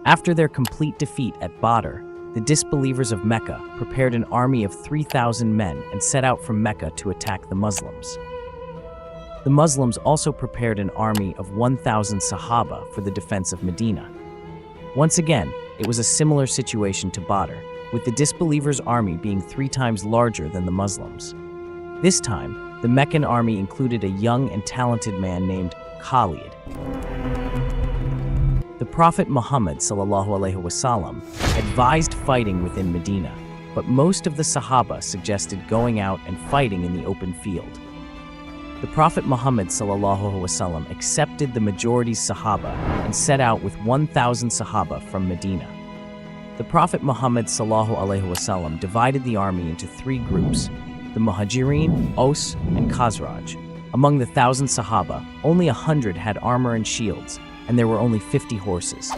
After their complete defeat at Badr, the disbelievers of Mecca prepared an army of 3,000 men and set out from Mecca to attack the Muslims. The Muslims also prepared an army of 1,000 Sahaba for the defense of Medina. Once again, it was a similar situation to Badr, with the disbelievers' army being 3 times larger than the Muslims. This time, the Meccan army included a young and talented man named Khalid. The Prophet Muhammad ﷺ advised fighting within Medina, but most of the Sahaba suggested going out and fighting in the open field. The Prophet Muhammad ﷺ accepted the majority's Sahaba and set out with 1,000 Sahaba from Medina. The Prophet Muhammad ﷺ divided the army into 3 groups: the Muhajirin, Aus, and Khazraj. Among the 1,000 Sahaba, only 100 had armor and shields, and there were only 50 horses.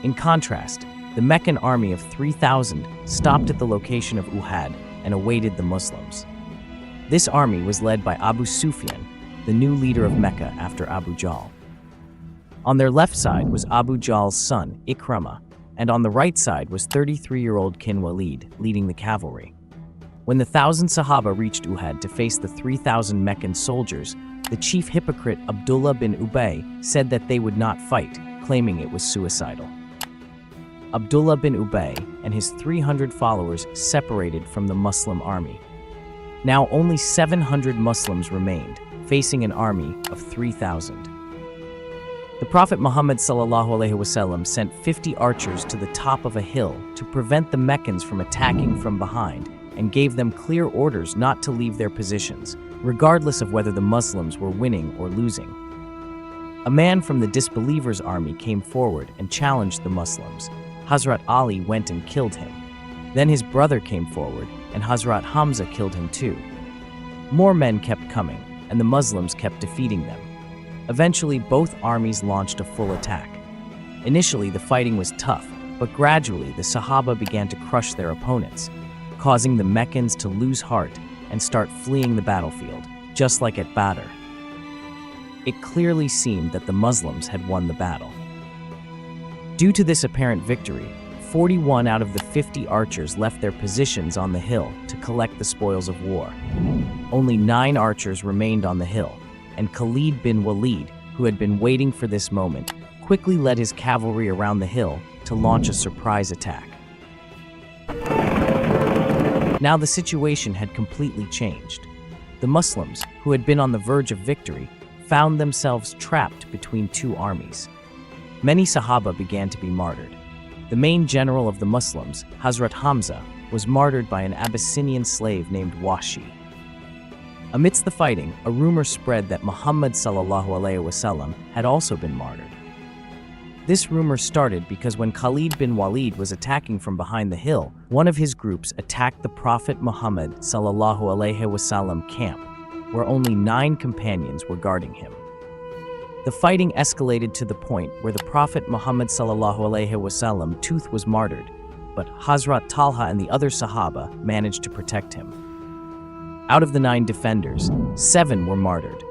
In contrast, the Meccan army of 3,000 stopped at the location of Uhud and awaited the Muslims. This army was led by Abu Sufyan, the new leader of Mecca after Abu Jahl. On their left side was Abu Jahl's son, Ikramah, and on the right side was 33-year-old Kin Walid leading the cavalry. When the 1,000 Sahaba reached Uhud to face the 3,000 Meccan soldiers, the chief hypocrite Abdullah bin Ubay said that they would not fight, claiming it was suicidal. Abdullah bin Ubay and his 300 followers separated from the Muslim army. Now only 700 Muslims remained, facing an army of 3,000. The Prophet Muhammad ﷺ sent 50 archers to the top of a hill to prevent the Meccans from attacking from behind, and gave them clear orders not to leave their positions, regardless of whether the Muslims were winning or losing. A man from the disbelievers' army came forward and challenged the Muslims. Hazrat Ali went and killed him. Then his brother came forward, and Hazrat Hamza killed him too. More men kept coming, and the Muslims kept defeating them. Eventually, both armies launched a full attack. Initially, the fighting was tough, but gradually the Sahaba began to crush their opponents, causing the Meccans to lose heart and start fleeing the battlefield, just like at Badr. It clearly seemed that the Muslims had won the battle. Due to this apparent victory, 41 out of the 50 archers left their positions on the hill to collect the spoils of war. Only 9 archers remained on the hill, and Khalid bin Walid, who had been waiting for this moment, quickly led his cavalry around the hill to launch a surprise attack. Now the situation had completely changed. The Muslims, who had been on the verge of victory, found themselves trapped between 2 armies. Many Sahaba began to be martyred. The main general of the Muslims, Hazrat Hamza, was martyred by an Abyssinian slave named Washi. Amidst the fighting, a rumor spread that Muhammad ﷺ had also been martyred. This rumor started because when Khalid bin Walid was attacking from behind the hill, one of his groups attacked the Prophet Muhammad ﷺ camp, where only 9 companions were guarding him. The fighting escalated to the point where the Prophet Muhammad ﷺ tooth was martyred, but Hazrat Talha and the other Sahaba managed to protect him. Out of the 9 defenders, 7 were martyred,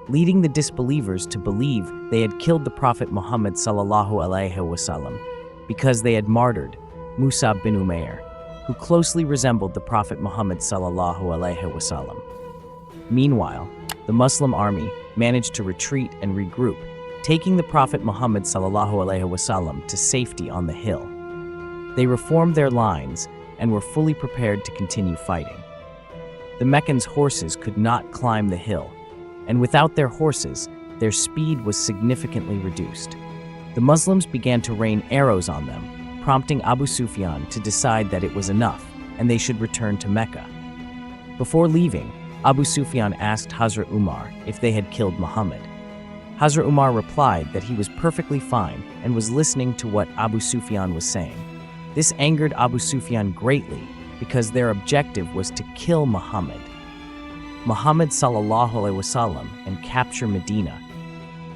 leading the disbelievers to believe they had killed the Prophet Muhammad ﷺ because they had martyred Musab bin Umair, who closely resembled the Prophet Muhammad ﷺ. Meanwhile, the Muslim army managed to retreat and regroup, taking the Prophet Muhammad ﷺ to safety on the hill. They reformed their lines and were fully prepared to continue fighting. The Meccans' horses could not climb the hill, and without their horses, their speed was significantly reduced. The Muslims began to rain arrows on them, prompting Abu Sufyan to decide that it was enough and they should return to Mecca. Before leaving, Abu Sufyan asked Hazrat Umar if they had killed Muhammad. Hazrat Umar replied that he was perfectly fine and was listening to what Abu Sufyan was saying. This angered Abu Sufyan greatly because their objective was to kill Muhammad ﷺ and capture Medina.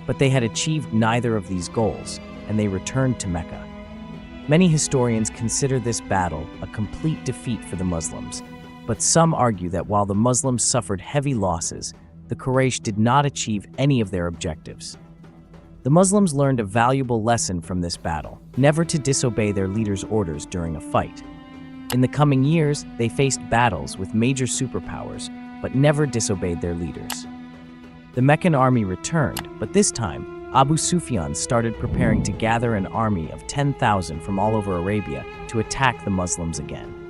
But they had achieved neither of these goals, and they returned to Mecca. Many historians consider this battle a complete defeat for the Muslims, but some argue that while the Muslims suffered heavy losses, the Quraysh did not achieve any of their objectives. The Muslims learned a valuable lesson from this battle. never to disobey their leader's orders during a fight. In the coming years, they faced battles with major superpowers, but never disobeyed their leaders. The Meccan army returned, but this time, Abu Sufyan started preparing to gather an army of 10,000 from all over Arabia to attack the Muslims again.